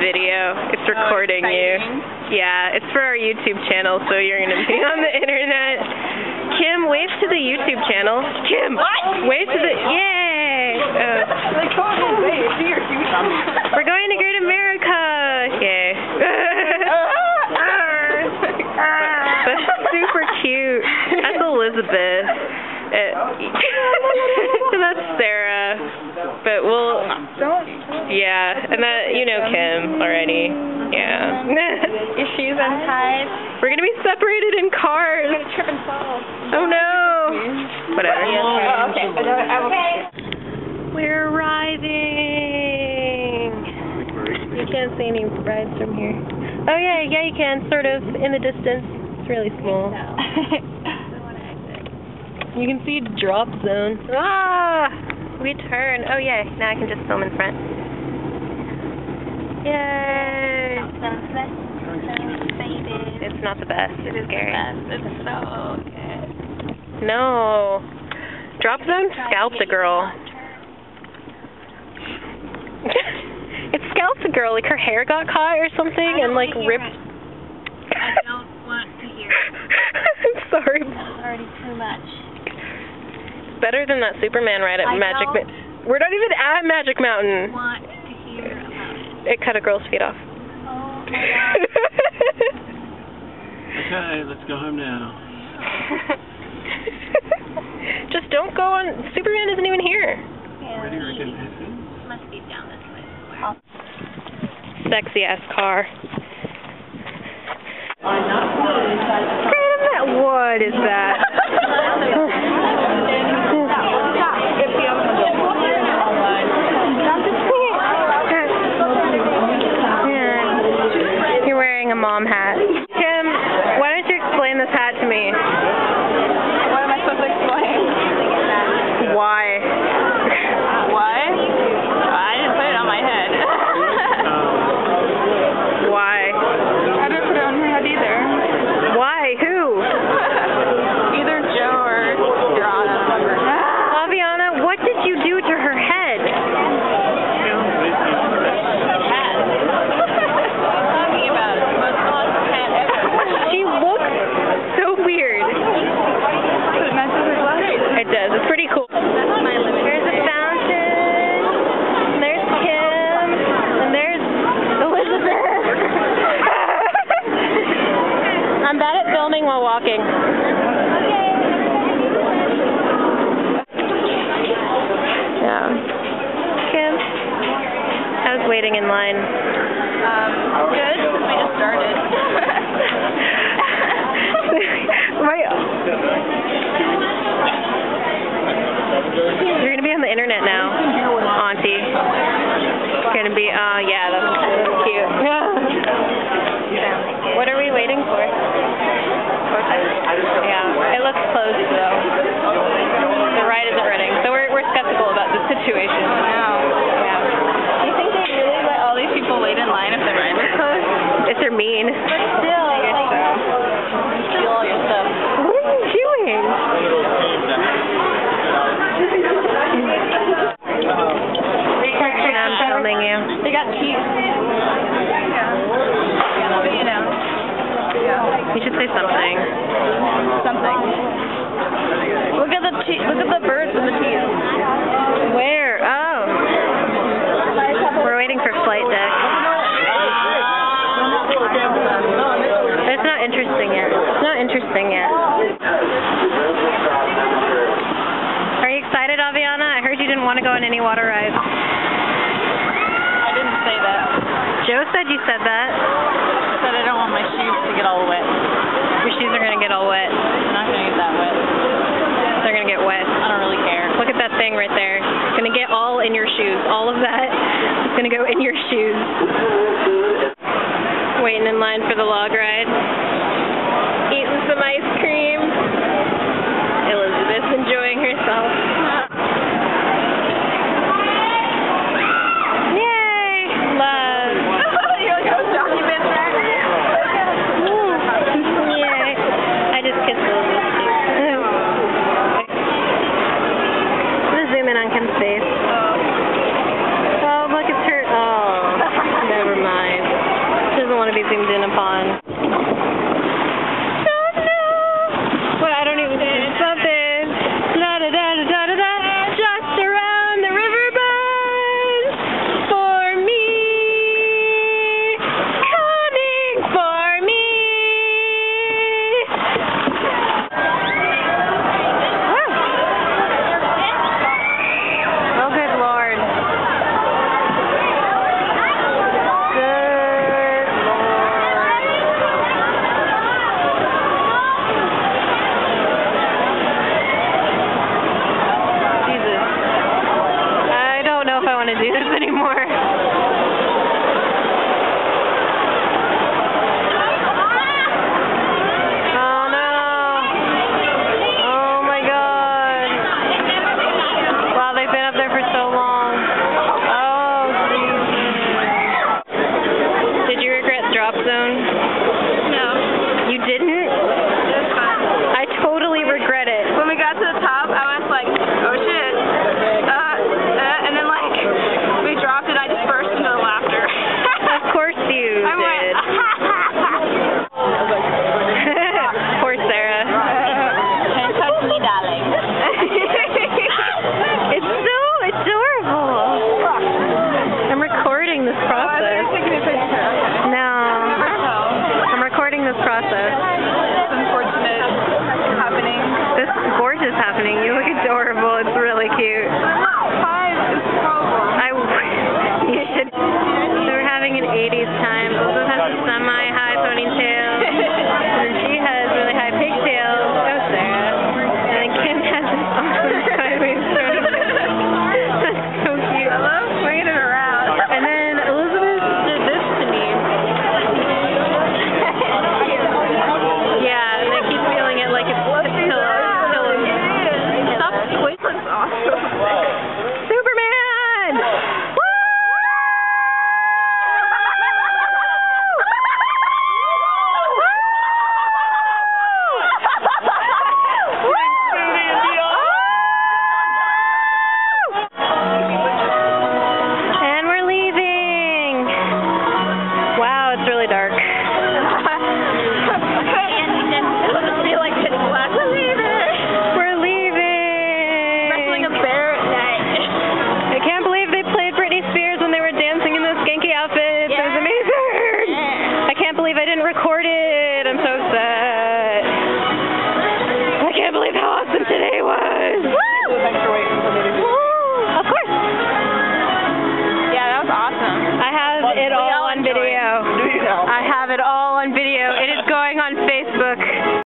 video. It's recording you. Yeah, it's for our YouTube channel, so you're going to be on the internet. Kim, wave to the YouTube channel. Kim, what? Wave to the... Yay! We're going to Great America! Yay. That's super cute. That's Elizabeth. That's Sarah. But we'll... Yeah, and that, you know Kim already. Yeah. Your shoes untied. We're going to be separated in cars. You're going to trip and fall. Oh no. Whatever. Okay. We're riding. You can't see any rides from here. Oh yeah, you can, sort of, in the distance. It's really small. You can see drop zone. Ah! We turn. Oh yeah, now I can just film in front. Yay! It's not the best. It's scary. It's so good. No. Drop zone scalped a girl. It scalped a girl. Like her hair got caught or something and like ripped. I don't want to hear it. I'm sorry. That's already too much. Better than that Superman ride at Magic Mountain. We're not even at Magic Mountain. I want to hear about it. It cut a girl's feet off. Oh my God. Okay, let's go home now. Just don't go on. Superman isn't even here. Where do you reckon this is? Must be down this way. Sexy ass car. What is that? You're wearing a mom hat. Kim, why don't you explain this hat to me? What am I supposed to explain? Why? Why? I didn't put it on my head. Why? I didn't put it on her head either. Why? Who? Either Joe or Aviana. Aviana, what did you do to her head? Talking about it. Most awesome hat ever. She looks so weird. It matches her glasses. It does. It's pretty cool. That's my limit. There's a fountain. And there's Kim. And there's Elizabeth. I'm bad at filming while walking. Yeah. Kim, I was waiting in line. Good. I just started. You're going to be on the internet now, Auntie. Going to be, yeah, that's cute. What are we waiting for? Yeah, it looks closed though. The ride isn't running, so we're skeptical about the situation. Yeah. Do you think they really let all these people wait in line if the ride was closed? If they're mean. But still, I guess so. steal all your stuff. What are you doing? I'm filming you. They got keys. You know. You should say something. Something. Look at the birds and the teeth. Where? Oh. We're waiting for flight deck. It's not interesting yet. It's not interesting yet. Are you excited, Aviana? I heard you didn't want to go on any water rides. I didn't say that. Joe said you said that. I said I don't want my shoes to get all wet. Your shoes are going to get all wet. I'm not going to get that wet. They're going to get wet. I don't really care. Look at that thing right there. It's going to get all in your shoes. All of that is going to go in your shoes. Waiting in line for the log ride. Eating some ice cream. Elizabeth's enjoying herself. Yay! Love. You're like, I was documenting that. Yay. I just kissed Elizabeth's teeth. Let's zoom in on Kim's face. Oh, look, it's her. Oh, never mind. zone? No. You didn't? It was fun. I totally regret it. When we got to the top, I was like, oh shit. And then like, we dropped and I just burst into laughter. Of course you I did. went, Poor Sarah. Don't touch me, darling. It's so adorable. I'm recording this process. No. I'm recording this process. Unfortunate happening. This is gorgeous happening. You look adorable. It's really cute. It's horrible. You should. So we're having an 80s time. Elizabeth has a semi-high ponytail. And then she has really high pigtails. Oh, Sarah. And then Kim has this awesome sideways ponytail. That's so cute. I love swinging it around. And then Elizabeth did this to me. Yeah, and I keep feeling it like it's pillow. Stop squishing. Awesome. Superman! Woo! And we're leaving. Wow, it's really dark. We're leaving. Wrestling a bear at night. I can't believe they played Britney Spears when they were dancing in those skanky outfits. It was amazing. I can't believe I didn't record it. I'm so upset. I can't believe how awesome today was. Woo! Of course. Yeah, that was awesome. I have it all on video. I have it all on video. It is going on Facebook.